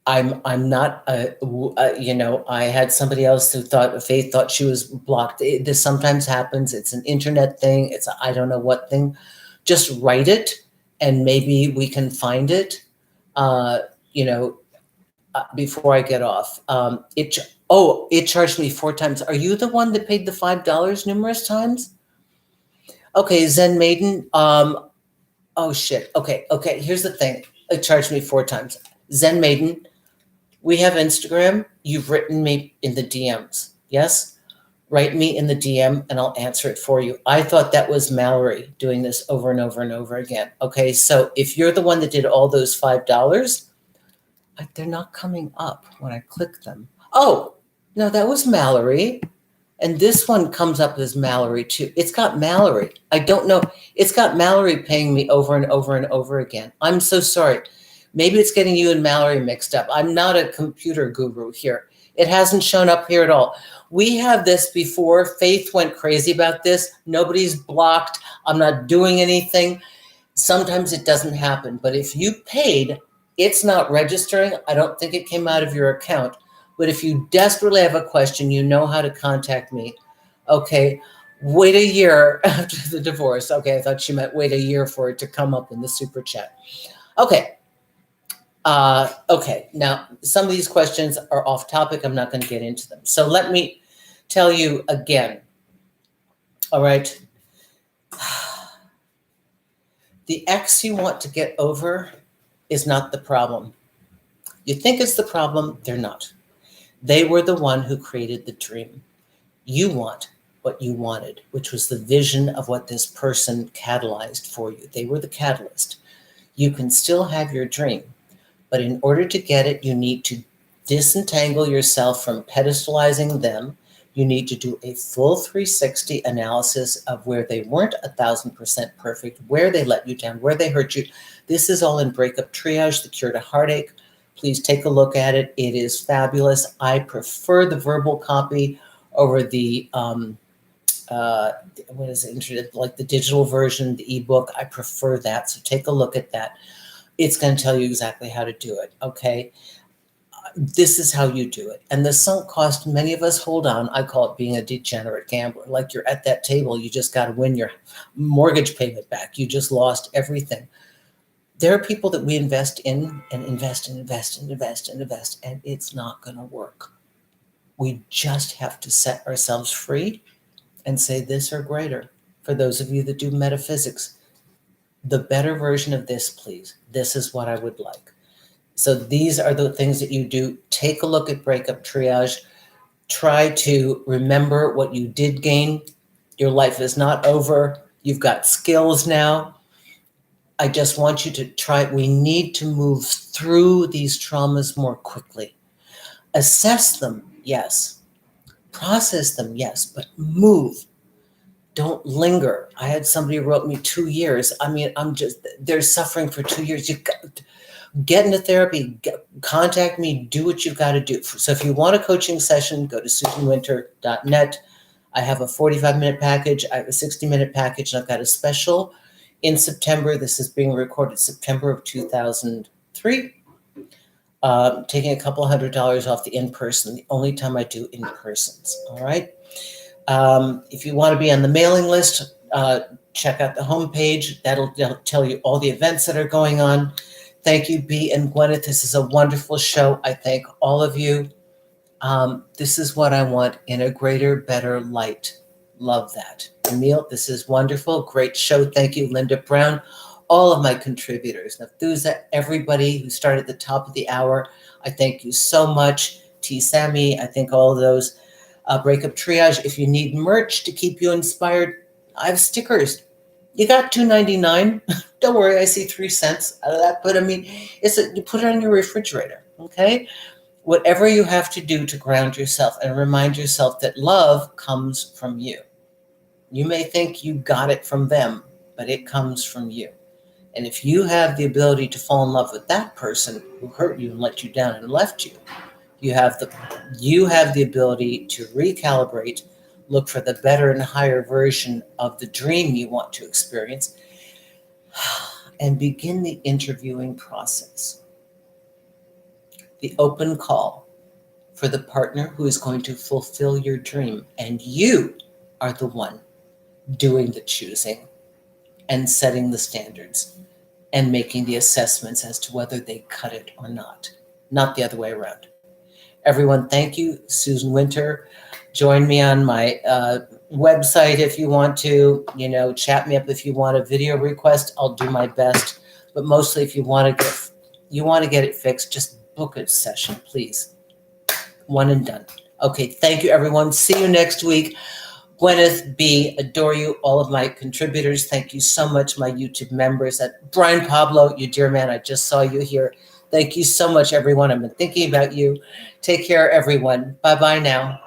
I'm not, I had somebody else who Faith thought she was blocked. This sometimes happens. It's an internet thing. It's I don't know what thing. Just write it and maybe we can find it, before I get off. It charged me 4 times. Are you the one that paid the $5 numerous times? Okay, Zen Maiden. Oh shit. Okay. Here's the thing. It charged me 4 times. Zen Maiden, we have Instagram. You've written me in the DMs. Yes? Write me in the DM and I'll answer it for you. I thought that was Mallory doing this over and over and over again. Okay, so if you're the one that did all those $5, they're not coming up when I click them. Oh, no, that was Mallory. And this one comes up as Mallory too. It's got Mallory. I don't know. It's got Mallory paying me over and over and over again. I'm so sorry. Maybe it's getting you and Mallory mixed up. I'm not a computer guru here. It hasn't shown up here at all. We have this before. Faith went crazy about this. Nobody's blocked. I'm not doing anything. Sometimes it doesn't happen. But if you paid, it's not registering. I don't think it came out of your account. But if you desperately have a question, you know how to contact me. Okay, wait a year after the divorce. Okay, I thought she meant wait a year for it to come up in the super chat. Okay. Okay, now some of these questions are off topic. I'm not going to get into them. So let me tell you again. All right. The ex you want to get over is not the problem. You think it's the problem, they're not. They were the one who created the dream. You want what you wanted, which was the vision of what this person catalyzed for you. They were the catalyst. You can still have your dream, but in order to get it, you need to disentangle yourself from pedestalizing them. You need to do a full 360 analysis of where they weren't 1,000% perfect, where they let you down, where they hurt you. This is all in Breakup Triage, The Cure to Heartache. Please take a look at it. It is fabulous. I prefer the verbal copy over the what is it, like the digital version, the ebook. I prefer that. So take a look at that. It's going to tell you exactly how to do it. Okay. This is how you do it. And the sunk cost, many of us hold on. I call it being a degenerate gambler. Like you're at that table, you just got to win your mortgage payment back. You just lost everything. There are people that we invest in and invest and invest and invest and invest, and it's not going to work. We just have to set ourselves free and say this or greater. For those of you that do metaphysics, the better version of this, please. This is what I would like. So these are the things that you do. Take a look at Breakup Triage. Try to remember what you did gain. Your life is not over. You've got skills now. I just want you to try. We need to move through these traumas more quickly. Assess them, yes. Process them, yes, but move. Don't linger. I had somebody who wrote me 2 years. I mean, they're suffering for 2 years. You get into therapy, contact me, do what you've got to do. So if you want a coaching session, go to susanwinter.net. I have a 45-minute package. I have a 60-minute package, and I've got a special in September. This is being recorded September of 2003. Taking a couple $100 off the in-person, the only time I do in-persons. All right. If you want to be on the mailing list, check out the homepage. That'll tell you all the events that are going on. Thank you, B and Gwyneth. This is a wonderful show. I thank all of you. This is what I want in a greater, better light. Love that. Emil, this is wonderful. Great show. Thank you, Linda Brown. All of my contributors. Nafthuza, everybody who started at the top of the hour. I thank you so much. T. Sammy, I thank all of those. Breakup Triage. If you need merch to keep you inspired, I have stickers. You got $2.99. Don't worry, I see 3 cents out of that. But I mean, you put it on your refrigerator, okay? Whatever you have to do to ground yourself and remind yourself that love comes from you. You may think you got it from them, but it comes from you. And if you have the ability to fall in love with that person who hurt you and let you down and left you, you have the ability to recalibrate, look for the better and higher version of the dream you want to experience, and begin the interviewing process. The open call for the partner who is going to fulfill your dream. And you are the one doing the choosing and setting the standards and making the assessments as to whether they cut it or not the other way around. Everyone, thank you. Susan Winter. Join me on my website if you want to, chat me up if you want a video request. I'll do my best. But mostly if you want to get it fixed, just book a session, please. One and done. Okay, thank you, everyone. See you next week. Gwyneth B., adore you, all of my contributors. Thank you so much, my YouTube members. Brian Pablo, you dear man, I just saw you here. Thank you so much, everyone. I've been thinking about you. Take care, everyone. Bye-bye now.